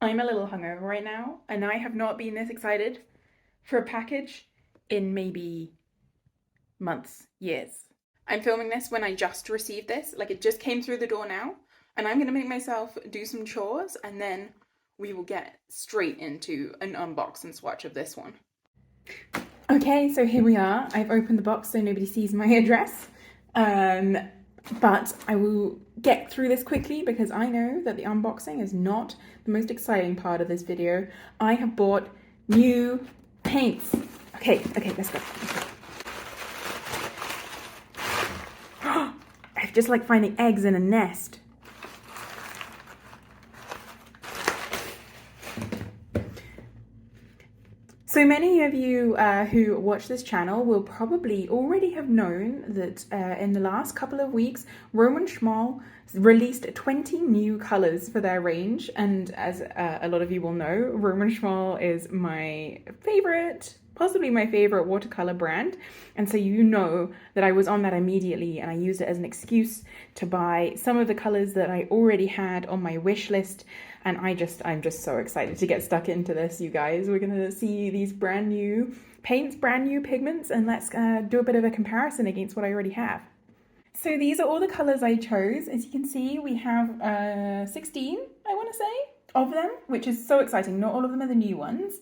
I'm a little hungover right now, and I have not been this excited for a package in maybe months, years. I'm filming this when I just received this, like it just came through the door now, and I'm gonna make myself do some chores, and then we will get straight into an unbox and swatch of this one. Okay, so here we are. I've opened the box so nobody sees my address. But I will get through this quickly because I know that the unboxing is not the most exciting part of this video. I have bought new paints. Okay, let's go. I'm just like finding eggs in a nest. So many of you who watch this channel will probably already have known that in the last couple of weeks, Szmal released 20 new colours for their range. And as a lot of you will know, Szmal is my favourite, possibly my favourite watercolour brand. And so you know that I was on that immediately, and I used it as an excuse to buy some of the colours that I already had on my wish list. And I'm just so excited to get stuck into this, you guys. We're gonna see these brand new paints, brand new pigments, and let's do a bit of a comparison against what I already have. So these are all the colors I chose. As you can see, we have 16, I wanna say, of them, which is so exciting. Not all of them are the new ones.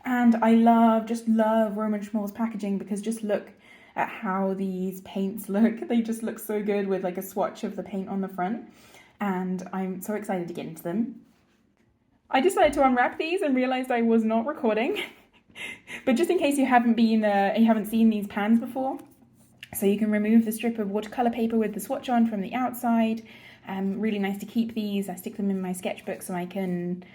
And I just love Szmal's packaging, because just look at how these paints look. They just look so good with like a swatch of the paint on the front. And I'm so excited to get into them. I decided to unwrap these and realized I was not recording. But just in case you haven't seen these pans before, so you can remove the strip of watercolor paper with the swatch on from the outside. Really nice to keep these. I stick them in my sketchbook so I can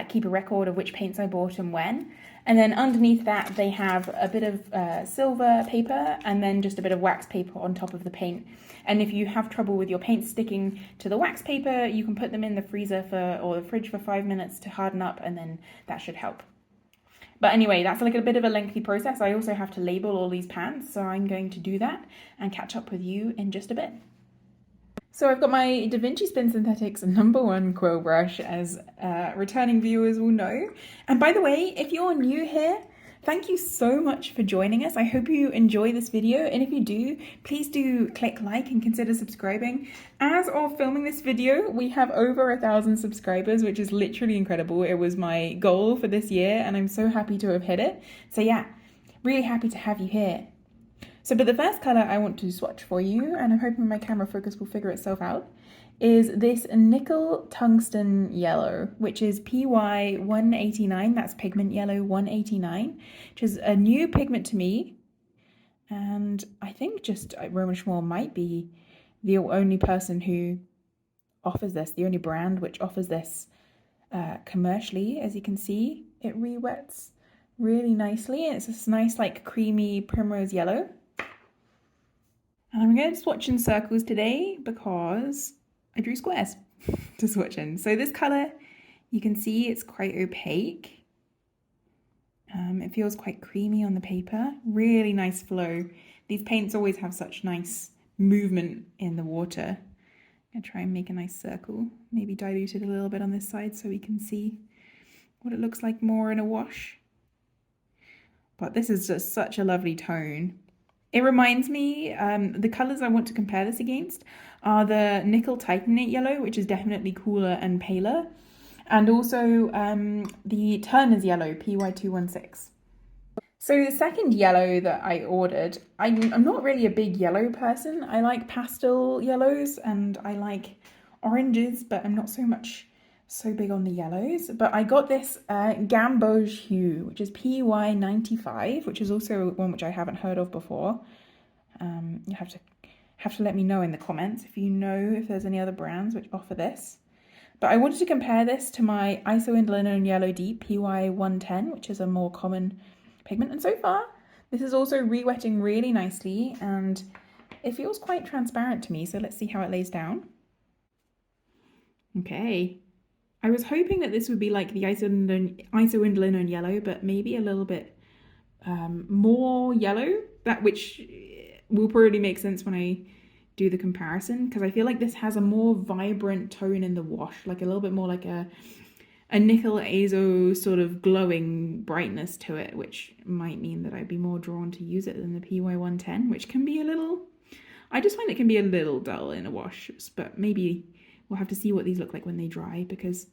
keep a record of which paints I bought and when. And then underneath that they have a bit of silver paper and then just a bit of wax paper on top of the paint. And if you have trouble with your paint sticking to the wax paper, you can put them in the freezer or the fridge for 5 minutes to harden up, and then that should help. But anyway, that's like a bit of a lengthy process. I also have to label all these pans, so I'm going to do that and catch up with you in just a bit. So I've got my Da Vinci Spin Synthetics #1 quill brush, as returning viewers will know. And by the way, if you're new here, thank you so much for joining us. I hope you enjoy this video, and if you do, please do click like and consider subscribing. As of filming this video, we have over 1,000 subscribers, which is literally incredible. It was my goal for this year, and I'm so happy to have hit it. So yeah, really happy to have you here. So, but the first colour I want to swatch for you, and I'm hoping my camera focus will figure itself out, is this nickel tungsten yellow, which is PY 189. That's pigment yellow 189, which is a new pigment to me. And I think just Szmal might be the only person who offers this, the only brand which offers this commercially. As you can see, it re-wets really nicely. It's this nice like creamy primrose yellow. And I'm going to swatch in circles today because I drew squares to swatch in. So this colour, you can see it's quite opaque. It feels quite creamy on the paper. Really nice flow. These paints always have such nice movement in the water. I'm going to try and make a nice circle. Maybe dilute it a little bit on this side so we can see what it looks like more in a wash. But this is just such a lovely tone. It reminds me, the colours I want to compare this against are the nickel titanate yellow, which is definitely cooler and paler, and also the Turner's yellow, PY216. So the second yellow that I ordered, I'm not really a big yellow person. I like pastel yellows and I like oranges, but I'm not so big on the yellows. But I got this Gamboge hue, which is PY95, which is also one which I haven't heard of before. You have to let me know in the comments if you know if there's any other brands which offer this. But I wanted to compare this to my isoindilinone yellow deep PY110, which is a more common pigment. And so far, this is also re-wetting really nicely, and it feels quite transparent to me. So let's see how it lays down. Okay. I was hoping that this would be like the isoindilinone yellow, but maybe a little bit more yellow, which will probably make sense when I do the comparison, because I feel like this has a more vibrant tone in the wash, like a little bit more like a a nickel azo sort of glowing brightness to it, which might mean that I'd be more drawn to use it than the PY110, which can be a little, I just find it can be a little dull in a wash, but maybe we'll have to see what these look like when they dry, because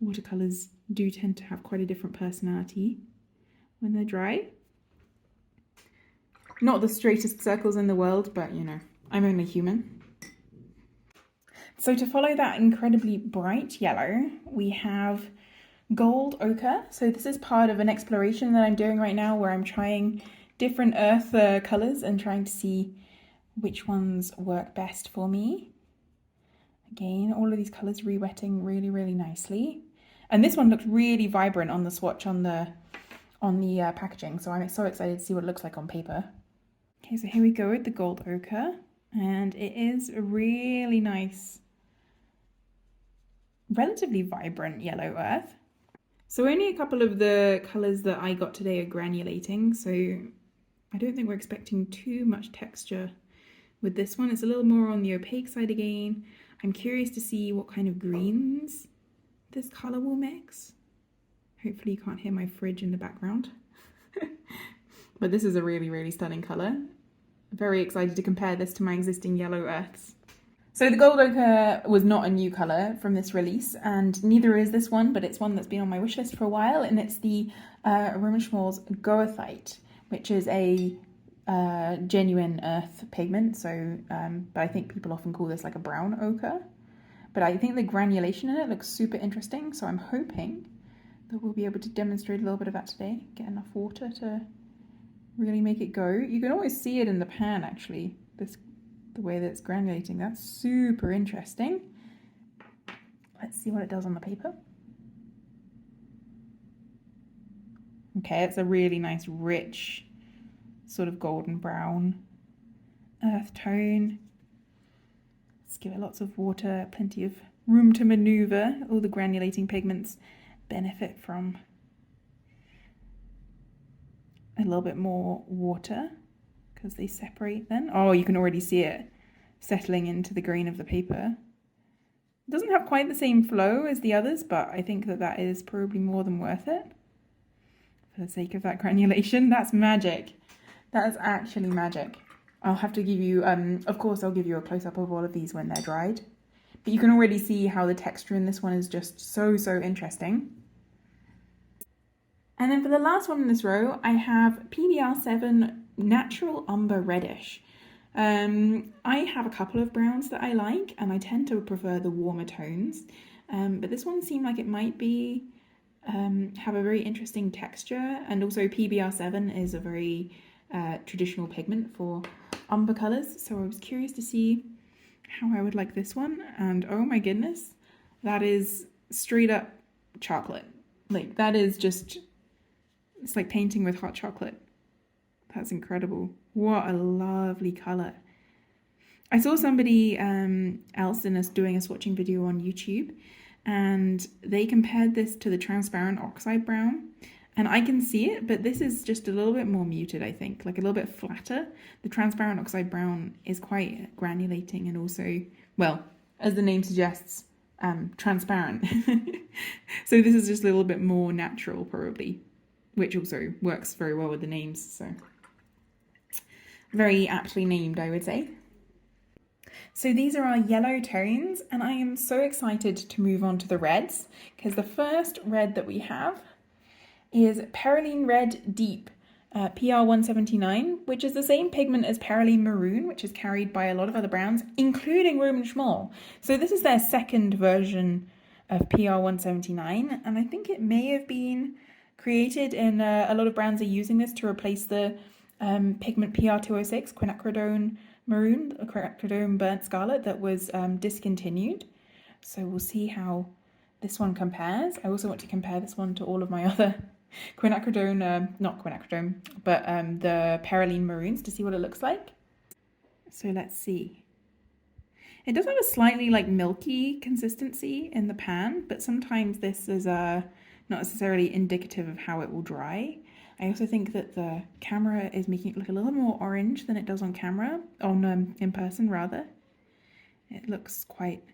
watercolors do tend to have quite a different personality when they're dry. Not the straightest circles in the world, but you know, I'm only human. So to follow that incredibly bright yellow, we have gold ochre. So this is part of an exploration that I'm doing right now where I'm trying different earth colours and trying to see which ones work best for me. Again, all of these colours re-wetting really, really nicely. And this one looks really vibrant on the swatch on the packaging, so I'm so excited to see what it looks like on paper. Okay, so here we go with the gold ochre, and it is a really nice, relatively vibrant yellow earth. So only a couple of the colours that I got today are granulating, so I don't think we're expecting too much texture with this one. It's a little more on the opaque side again. I'm curious to see what kind of greens this colour will mix. Hopefully you can't hear my fridge in the background. But this is a really, really stunning colour. Very excited to compare this to my existing yellow earths. So the gold ochre was not a new colour from this release, and neither is this one, but it's one that's been on my wish list for a while, and it's the Szmal's Goethite, which is a genuine earth pigment. So, but I think people often call this like a brown ochre. But I think the granulation in it looks super interesting, so I'm hoping that we'll be able to demonstrate a little bit of that today. Get enough water to really make it go. You can always see it in the pan actually, the way that it's granulating. That's super interesting. Let's see what it does on the paper. Okay, it's a really nice rich sort of golden brown earth tone. Let's give it lots of water, plenty of room to maneuver. All the granulating pigments benefit from a little bit more water because they separate then. Oh, you can already see it settling into the grain of the paper. It doesn't have quite the same flow as the others, but I think that that is probably more than worth it for the sake of that granulation. That's magic. That is actually magic. I'll have to give you, of course, I'll give you a close-up of all of these when they're dried. But you can already see how the texture in this one is just so, so interesting. And then for the last one in this row, I have PBR7 Natural Umber Reddish. I have a couple of browns that I like, and I tend to prefer the warmer tones. But this one seemed like it might be have a very interesting texture, and also PBR7 is a very traditional pigment for umber colours, so I was curious to see how I would like this one. And oh my goodness, that is straight up chocolate. Like, that is just, it's like painting with hot chocolate. That's incredible. What a lovely colour. I saw somebody else in us doing a swatching video on YouTube, and they compared this to the transparent oxide brown, and I can see it, but this is just a little bit more muted, I think, like a little bit flatter. The transparent oxide brown is quite granulating and also, well, as the name suggests, transparent. So this is just a little bit more natural probably, which also works very well with the names, so very aptly named, I would say. So these are our yellow tones, and I am so excited to move on to the reds, because the first red that we have is Perylene Red Deep, PR179, which is the same pigment as Perylene Maroon, which is carried by a lot of other browns, including Szmal. So this is their second version of PR179, and I think it may have been created in a lot of brands are using this to replace the pigment PR206, Quinacridone Maroon, Quinacridone Burnt Scarlet, that was discontinued. So we'll see how this one compares. I also want to compare this one to all of my other Quinacridone, not Quinacridone, but the Perylene Maroons to see what it looks like. So let's see. It does have a slightly like milky consistency in the pan, but sometimes this is not necessarily indicative of how it will dry. I also think that the camera is making it look a little more orange than it does on camera, in person rather. It looks quite,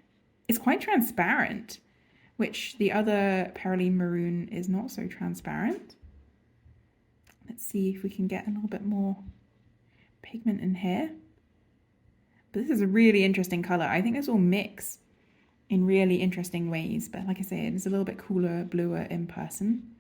it's quite transparent, which the other Perylene Maroon is not so transparent. Let's see if we can get a little bit more pigment in here. But this is a really interesting colour. I think this will mix in really interesting ways, but like I say, it's a little bit cooler, bluer in person.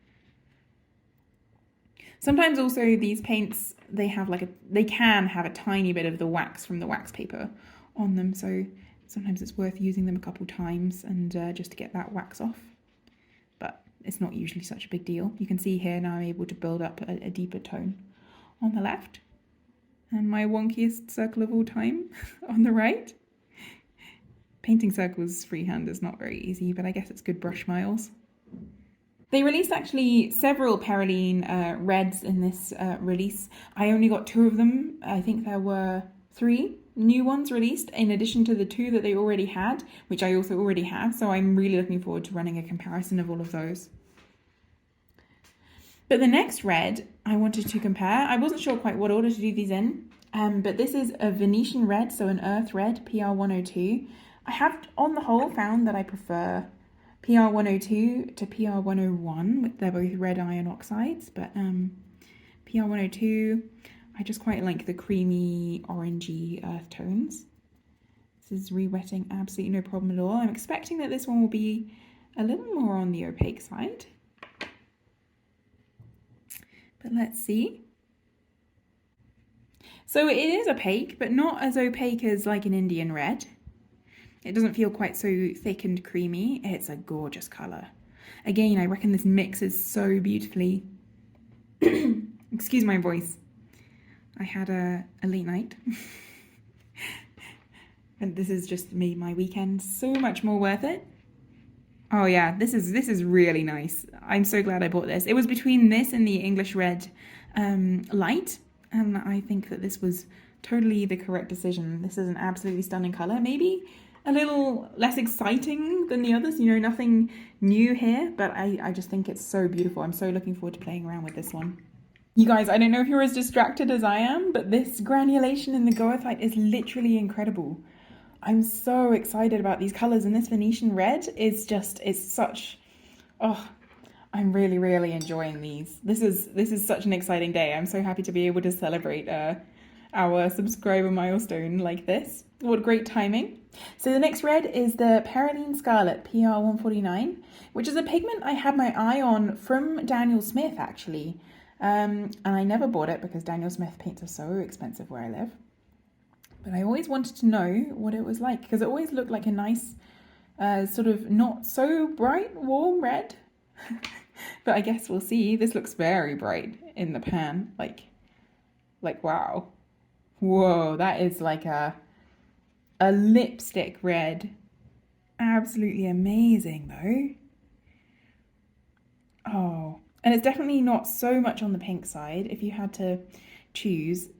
Sometimes also these paints, they can have a tiny bit of the wax from the wax paper on them, so sometimes it's worth using them a couple times and just to get that wax off. But it's not usually such a big deal. You can see here now I'm able to build up a deeper tone on the left, and my wonkiest circle of all time on the right. Painting circles freehand is not very easy, but I guess it's good brush miles. They released actually several Perylene reds in this release. I only got 2 of them. I think there were 3 new ones released in addition to the 2 that they already had, which I also already have. So I'm really looking forward to running a comparison of all of those. But the next red I wanted to compare, I wasn't sure quite what order to do these in, but this is a Venetian red, so an earth red, PR102. I have on the whole found that I prefer PR102 to PR101, they're both red iron oxides, but PR102, I just quite like the creamy orangey earth tones. This is re-wetting absolutely no problem at all. I'm expecting that this one will be a little more on the opaque side. But let's see. So it is opaque, but not as opaque as like an Indian red. It doesn't feel quite so thick and creamy. It's a gorgeous colour. Again, I reckon this mixes so beautifully. Excuse my voice. I had a late night. And this has just made my weekend so much more worth it. Oh yeah, this is really nice. I'm so glad I bought this. It was between this and the English Red Light, and I think that this was totally the correct decision. This is an absolutely stunning colour. Maybe a little less exciting than the others, you know, nothing new here, but I just think it's so beautiful. I'm so looking forward to playing around with this one. You guys, I don't know if you're as distracted as I am, but this granulation in the Goethite is literally incredible. I'm so excited about these colours, and this Venetian red is just, it's such, oh, I'm really, really enjoying these. This is such an exciting day. I'm so happy to be able to celebrate our subscriber milestone like this. What great timing. So the next red is the Perylene Scarlet PR149, which is a pigment I had my eye on from Daniel Smith actually. And I never bought it because Daniel Smith paints are so expensive where I live. But I always wanted to know what it was like because it always looked like a nice sort of not so bright warm red. But I guess we'll see. This looks very bright in the pan. Like wow. Whoa, that is like a lipstick red. Absolutely amazing though. Oh, and it's definitely not so much on the pink side. If you had to choose,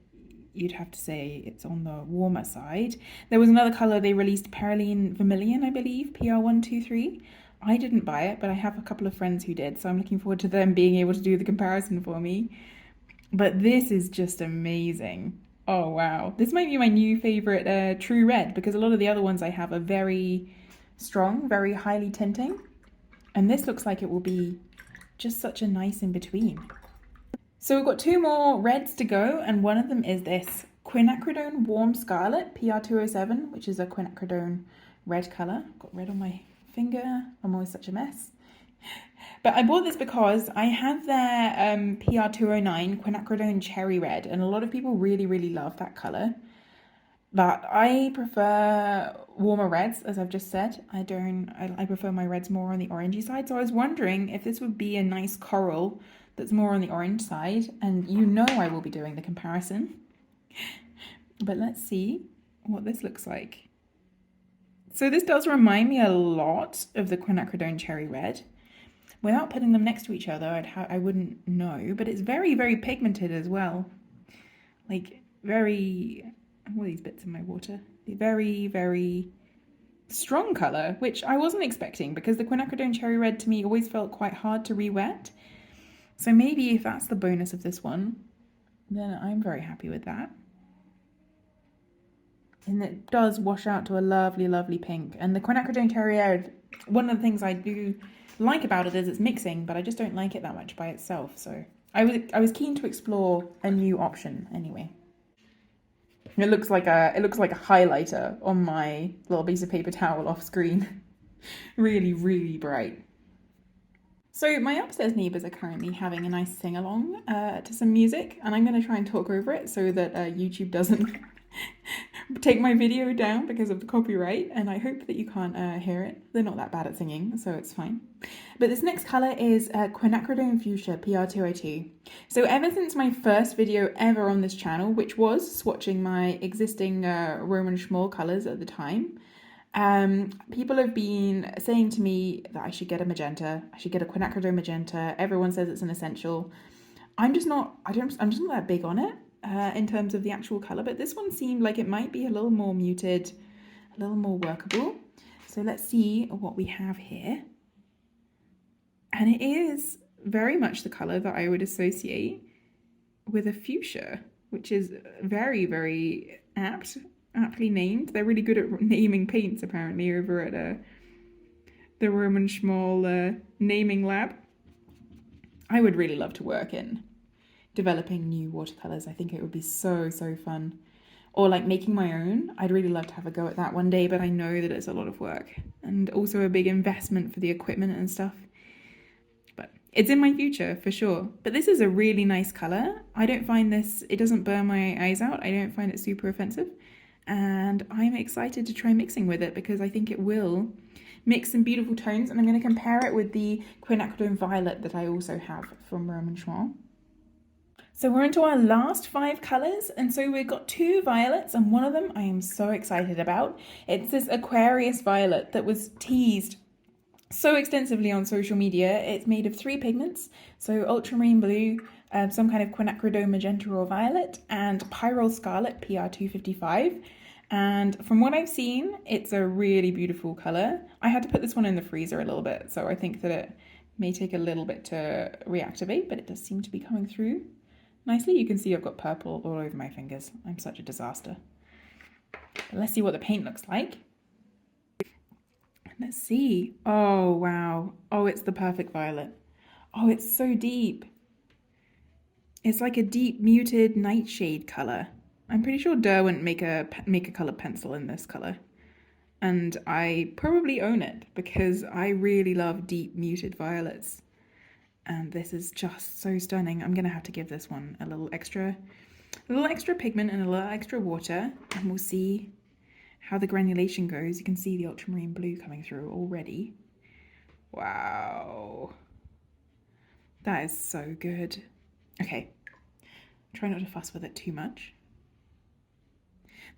you'd have to say it's on the warmer side. There was another colour they released, Perylene Vermilion, I believe, PR123. I didn't buy it, but I have a couple of friends who did, so I'm looking forward to them being able to do the comparison for me. But this is just amazing. Oh wow, this might be my new favourite true red, because a lot of the other ones I have are very strong, very highly tinting, and this looks like it will be just such a nice in between. So we've got 2 more reds to go, and one of them is this Quinacridone Warm Scarlet PR207, which is a Quinacridone red colour. Got red on my finger, I'm always such a mess. But I bought this because I had their PR209 Quinacridone Cherry Red, and a lot of people really, really love that colour. But I prefer warmer reds, as I've just said. I prefer my reds more on the orangey side. So I was wondering if this would be a nice coral that's more on the orange side, and you know I will be doing the comparison. But let's see what this looks like. So this does remind me a lot of the Quinacridone Cherry Red. Without putting them next to each other, I wouldn't know, but it's very, very pigmented as well. Like very, what are these bits in my water? Very, very strong colour, which I wasn't expecting because the Quinacridone Cherry Red to me always felt quite hard to re-wet. So maybe if that's the bonus of this one, then I'm very happy with that. And it does wash out to a lovely, lovely pink. And the Quinacridone Cherry Red one of the things I do like about it is its mixing, but I just don't like it that much by itself. So I was keen to explore a new option anyway. It looks like a highlighter on my little piece of paper towel off screen. Really, really bright. So my upstairs neighbours are currently having a nice sing-along to some music, and I'm going to try and talk over it so that YouTube doesn't take my video down because of the copyright, and I hope that you can't hear it. They're not that bad at singing, so it's fine. But this next colour is Quinacridone Fuchsia PR202. So ever since my first video ever on this channel, which was swatching my existing Roman Szmal colours at the time, people have been saying to me that I should get a magenta. I should get a Quinacridone magenta. Everyone says it's an essential. I'm just not that big on it in terms of the actual color, but this one seemed like it might be a little more muted, a little more workable. So let's see what we have here. And it is very much the color that I would associate with a fuchsia, which is very, very aptly named. They're really good at naming paints apparently over at the Roman Szmal naming lab. I would really love to work in developing new watercolors. I think it would be so fun. Or like making my own. I'd really love to have a go at that one day, but I know that it's a lot of work and also a big investment for the equipment and stuff. But it's in my future for sure. But this is a really nice color. I don't find this, it doesn't burn my eyes out. I don't find it super offensive. And I'm excited to try mixing with it because I think it will mix some beautiful tones, and I'm going to compare it with the Quinacridone Violet that I also have from Roman Szmal. So we're into our last 5 colours, and so we've got 2 violets, and one of them I am so excited about. It's this Aquarius violet that was teased so extensively on social media. It's made of 3 pigments, so ultramarine blue, some kind of Quinacridone magenta or violet, and pyrrole scarlet PR255. And from what I've seen, it's a really beautiful colour. I had to put this one in the freezer a little bit, so I think that it may take a little bit to reactivate, but it does seem to be coming through nicely. You can see I've got purple all over my fingers. I'm such a disaster. But let's see what the paint looks like. Let's see. Oh, wow. Oh, it's the perfect violet. Oh, it's so deep. It's like a deep muted nightshade color. I'm pretty sure Durr wouldn't make a colored pencil in this color. And I probably own it because I really love deep muted violets. And this is just so stunning. I'm gonna have to give this one a little extra pigment and a little extra water, and we'll see how the granulation goes. You can see the ultramarine blue coming through already. Wow. That is so good. Okay, try not to fuss with it too much.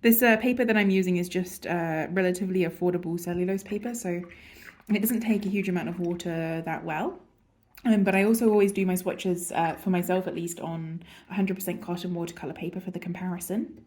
This paper that I'm using is just relatively affordable cellulose paper, so it doesn't take a huge amount of water that well. But I also always do my swatches, for myself at least, on 100% cotton watercolor paper for the comparison.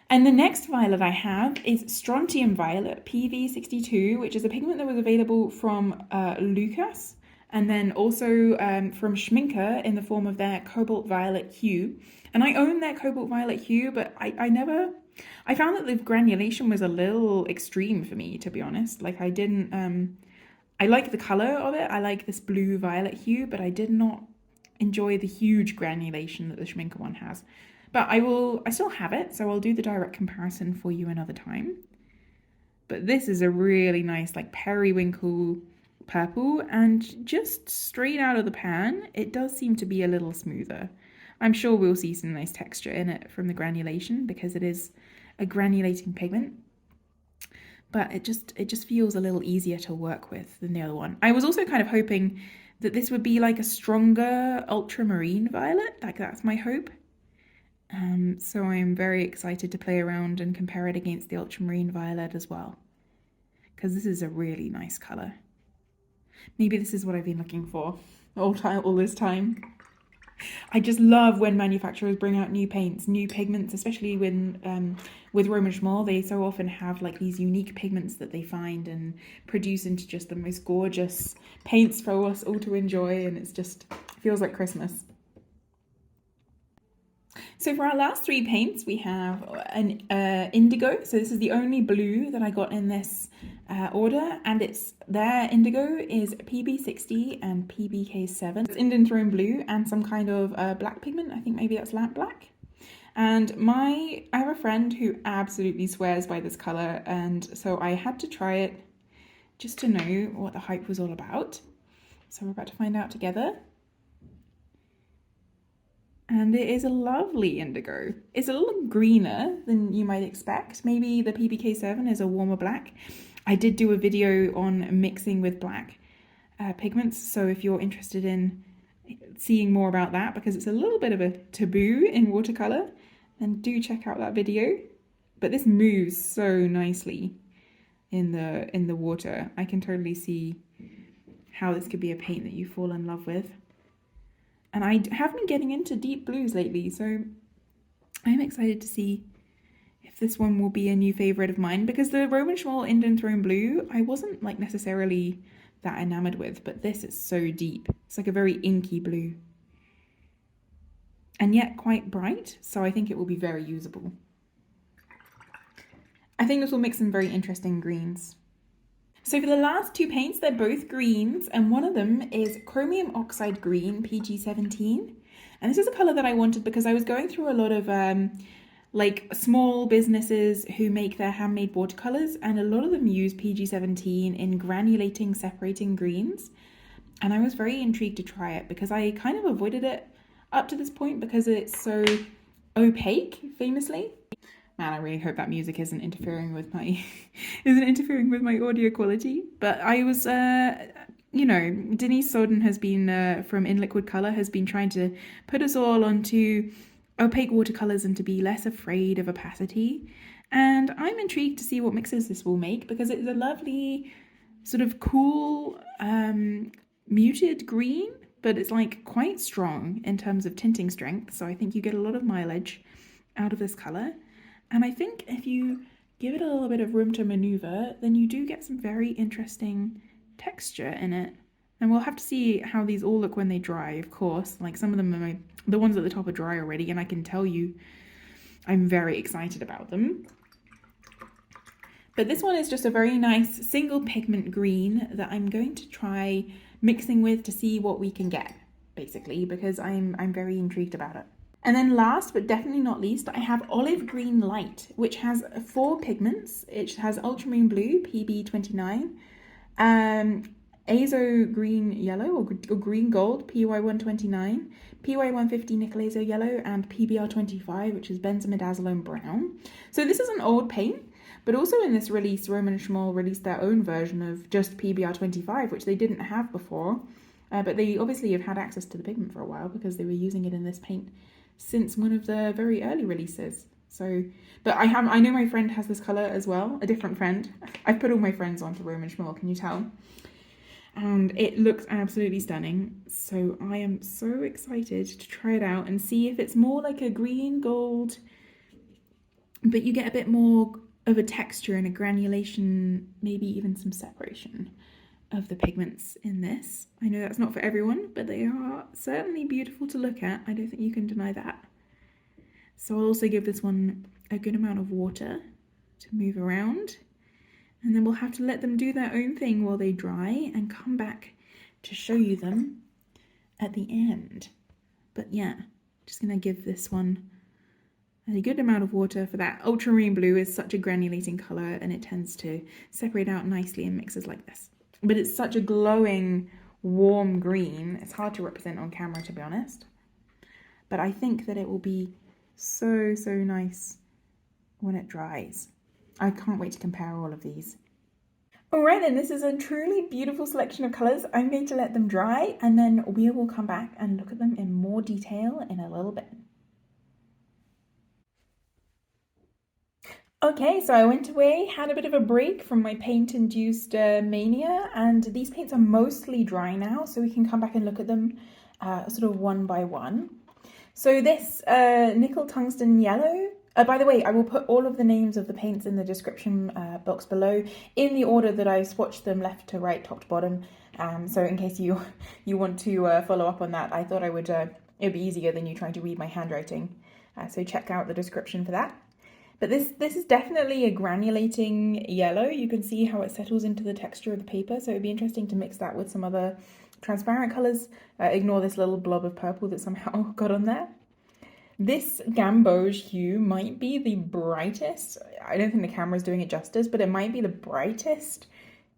And the next violet I have is Strontium Violet PV62, which is a pigment that was available from Lucas, and then also from Schminker in the form of their Cobalt Violet Hue. And I own their Cobalt Violet Hue, but I found that the granulation was a little extreme for me, to be honest. Like I didn't, I like the color of it. I like this blue violet hue, but I did not enjoy the huge granulation that the Schminker one has. But I still have it, so I'll do the direct comparison for you another time. But this is a really nice, like periwinkle purple, and just straight out of the pan, it does seem to be a little smoother. I'm sure we'll see some nice texture in it from the granulation because it is a granulating pigment. But it just feels a little easier to work with than the other one. I was also kind of hoping that this would be like a stronger ultramarine violet. Like that's my hope. So I'm very excited to play around and compare it against the ultramarine violet as well, because this is a really nice color. Maybe this is what I've been looking for all this time. I just love when manufacturers bring out new paints, new pigments, especially when with Roman Szmal, they so often have like these unique pigments that they find and produce into just the most gorgeous paints for us all to enjoy, and it feels like Christmas. So for our last three paints, we have an indigo. So this is the only blue that I got in this order, and their indigo is PB60 and PBK7. It's Indian Throne blue and some kind of black pigment. I think maybe that's lamp black. And I have a friend who absolutely swears by this color, and so I had to try it just to know what the hype was all about. So we're about to find out together. And it is a lovely indigo. It's a little greener than you might expect. Maybe the PBK7 is a warmer black. I did do a video on mixing with black pigments, so if you're interested in seeing more about that, because it's a little bit of a taboo in watercolor, then do check out that video. But this moves so nicely in the water. I can totally see how this could be a paint that you fall in love with. And I have been getting into deep blues lately, so I'm excited to see if this one will be a new favourite of mine, because the Roman Szmal Indian Throne blue, I wasn't like necessarily that enamored with, but this is so deep. It's like a very inky blue. And yet quite bright, so I think it will be very usable. I think this will make some very interesting greens. So for the last two paints, they're both greens, and one of them is Chromium Oxide Green, PG17. And this is a colour that I wanted because I was going through a lot of like small businesses who make their handmade watercolours, and a lot of them use PG17 in granulating, separating greens. And I was very intrigued to try it because I kind of avoided it up to this point because it's so opaque, famously. Man, I really hope that music isn't interfering with my audio quality. But I was, you know, Denise Soden has been from In Liquid Colour has been trying to put us all onto opaque watercolors and to be less afraid of opacity. And I'm intrigued to see what mixes this will make because it's a lovely sort of cool, muted green, but it's like quite strong in terms of tinting strength. So I think you get a lot of mileage out of this color. And I think if you give it a little bit of room to maneuver, then you do get some very interesting texture in it. And we'll have to see how these all look when they dry, of course. Like some of them are the ones at the top are dry already, and I can tell you I'm very excited about them. But this one is just a very nice single pigment green that I'm going to try mixing with to see what we can get, basically, because I'm very intrigued about it. And then last but definitely not least, I have Olive Green Light, which has 4 pigments. It has Ultramarine Blue, PB29, Azo Green Yellow or Green Gold, PY129, PY150 Nickel Azo Yellow, and PBR25, which is Benzimidazoline Brown. So this is an old paint, but also in this release, Roman Szmal released their own version of just PBR25, which they didn't have before. But they obviously have had access to the pigment for a while because they were using it in this paint since one of the very early releases. So, but I know my friend has this colour as well, a different friend. I've put all my friends onto Roman Szmal, can you tell? And it looks absolutely stunning. So I am so excited to try it out and see if it's more like a green gold, but you get a bit more of a texture and a granulation, maybe even some separation of the pigments in this. I know that's not for everyone, but they are certainly beautiful to look at. I don't think you can deny that. So I'll also give this one a good amount of water to move around, and then we'll have to let them do their own thing while they dry and come back to show you them at the end. But yeah, just gonna give this one a good amount of water for that. Ultramarine blue is such a granulating color and it tends to separate out nicely in mixes like this. But it's such a glowing, warm green. It's hard to represent on camera, to be honest. But I think that it will be so, so nice when it dries. I can't wait to compare all of these. Alright then, this is a truly beautiful selection of colours. I'm going to let them dry and then we will come back and look at them in more detail in a little bit. Okay, so I went away, had a bit of a break from my paint-induced mania, and these paints are mostly dry now, so we can come back and look at them sort of one by one. So this nickel tungsten yellow, by the way, I will put all of the names of the paints in the description box below in the order that I swatched them left to right, top to bottom. So in case you want to follow up on that, I thought I would, it'd be easier than you trying to read my handwriting. So check out the description for that. But this is definitely a granulating yellow. You can see how it settles into the texture of the paper. So it'd be interesting to mix that with some other transparent colours. Ignore this little blob of purple that somehow got on there. This Gamboge hue might be the brightest. I don't think the camera's doing it justice, but it might be the brightest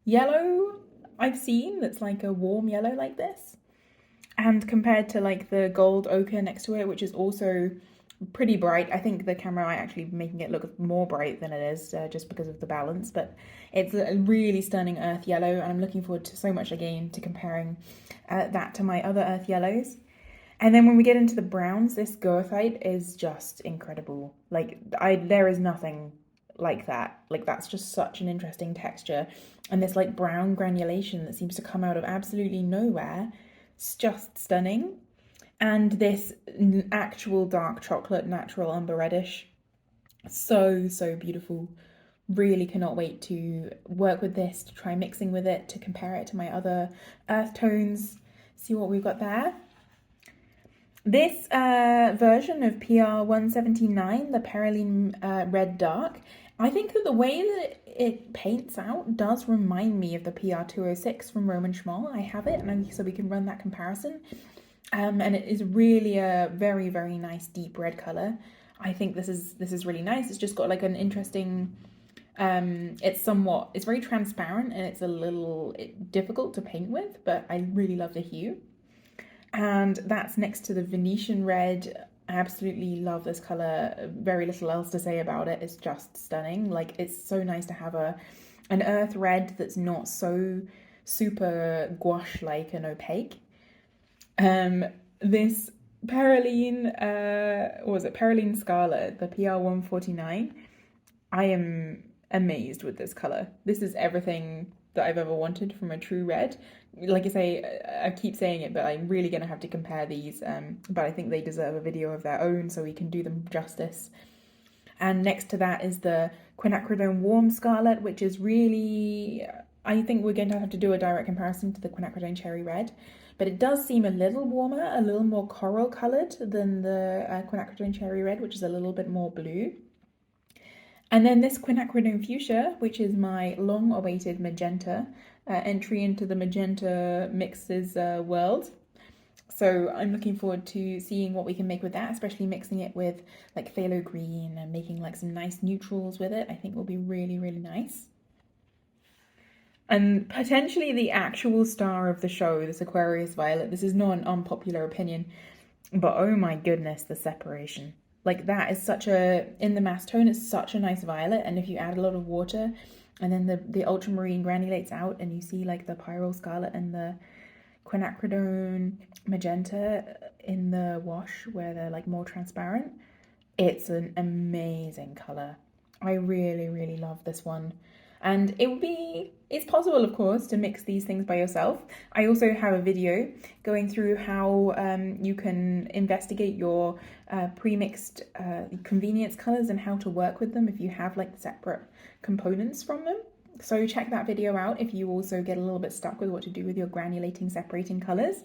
yellow I've seen that's like a warm yellow like this. And compared to like the gold ochre next to it, which is also pretty bright. I think the camera might actually be making it look more bright than it is just because of the balance, but it's a really stunning earth yellow, and I'm looking forward to so much again to comparing that to my other earth yellows. And then when we get into the browns, this Goethite is just incredible. Like, there is nothing like that. Like, that's just such an interesting texture. And this like brown granulation that seems to come out of absolutely nowhere. It's just stunning. And this actual dark chocolate natural umber reddish. So, so beautiful. Really cannot wait to work with this, to try mixing with it, to compare it to my other earth tones. See what we've got there. This version of PR 179, the Perylene Red Dark, I think that the way that it paints out does remind me of the PR 206 from Roman Szmal. I have it, and so we can run that comparison. And it is really a very, very nice deep red colour. I think this is really nice. It's just got like an interesting, it's very transparent, and it's a little difficult to paint with, but I really love the hue. And that's next to the Venetian red. I absolutely love this colour. Very little else to say about it. It's just stunning. Like, it's so nice to have an earth red that's not so super gouache-like and opaque. This Perylene, Perylene Scarlet, the PR 149. I am amazed with this colour. This is everything that I've ever wanted from a true red. Like I say, I keep saying it, but I'm really going to have to compare these. But I think they deserve a video of their own so we can do them justice. And next to that is the Quinacridone Warm Scarlet, which is really, I think we're going to have to do a direct comparison to the Quinacridone Cherry Red. But it does seem a little warmer, a little more coral coloured than the Quinacridone Cherry Red, which is a little bit more blue. And then this Quinacridone Fuchsia, which is my long-awaited magenta, entry into the magenta mixes world. So I'm looking forward to seeing what we can make with that, especially mixing it with like phthalo green and making like some nice neutrals with it. I think will be really, really nice. And potentially the actual star of the show, this Aquarius Violet. This is not an unpopular opinion, but oh my goodness, the separation. Like, that is in the mass tone, it's such a nice violet, and if you add a lot of water, and then the ultramarine granulates out, and you see like the Pyrrole Scarlet and the Quinacridone Magenta in the wash, where they're like more transparent, it's an amazing colour. I really, really love this one. And it's possible, of course, to mix these things by yourself. I also have a video going through how you can investigate your pre-mixed convenience colours and how to work with them if you have like separate components from them. So check that video out if you also get a little bit stuck with what to do with your granulating, separating colours.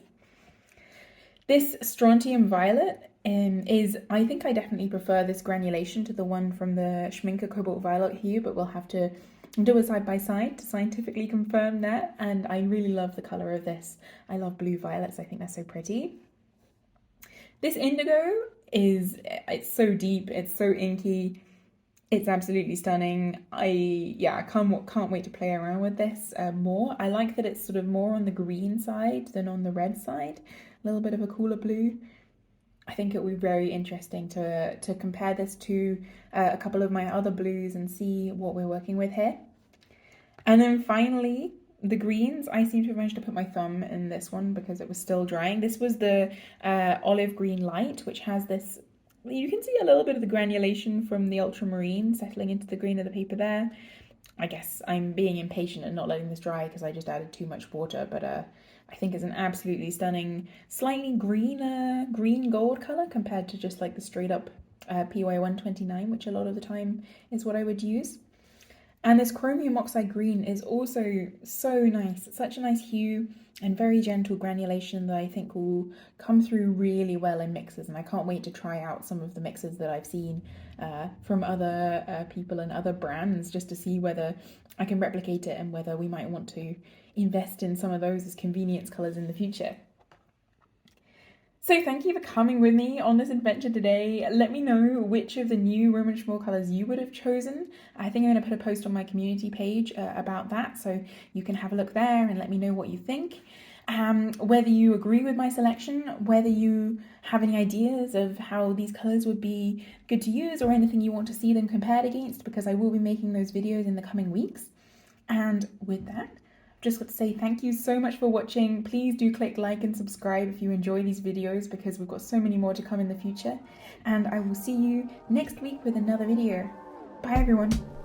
This Strontium Violet I think I definitely prefer this granulation to the one from the Schminke Cobalt Violet hue, but we'll have to do a side-by-side to scientifically confirm that. And I really love the colour of this. I love blue violets. I think they're so pretty. This Indigo it's so deep. It's so inky. It's absolutely stunning. I can't wait to play around with this more. I like that it's sort of more on the green side than on the red side. A little bit of a cooler blue. I think it will be very interesting to compare this to a couple of my other blues and see what we're working with here. And then finally, the greens. I seem to have managed to put my thumb in this one because it was still drying. This was the olive green light, which has this, you can see a little bit of the granulation from the ultramarine settling into the green of the paper there. I guess I'm being impatient and not letting this dry because I just added too much water, but I think it's an absolutely stunning, slightly green gold colour compared to just like the straight up PY 129, which a lot of the time is what I would use. And this chromium oxide green is also so nice. It's such a nice hue and very gentle granulation that I think will come through really well in mixes. And I can't wait to try out some of the mixes that I've seen from other people and other brands, just to see whether I can replicate it and whether we might want to invest in some of those as convenience colours in the future. So thank you for coming with me on this adventure today. Let me know which of the new Roman Szmal colours you would have chosen. I think I'm going to put a post on my community page about that, so you can have a look there and let me know what you think. Whether you agree with my selection, whether you have any ideas of how these colours would be good to use, or anything you want to see them compared against, because I will be making those videos in the coming weeks. And with that, just got to say thank you so much for watching. Please do click like and subscribe if you enjoy these videos, because we've got so many more to come in the future. And I will see you next week with another video. Bye everyone.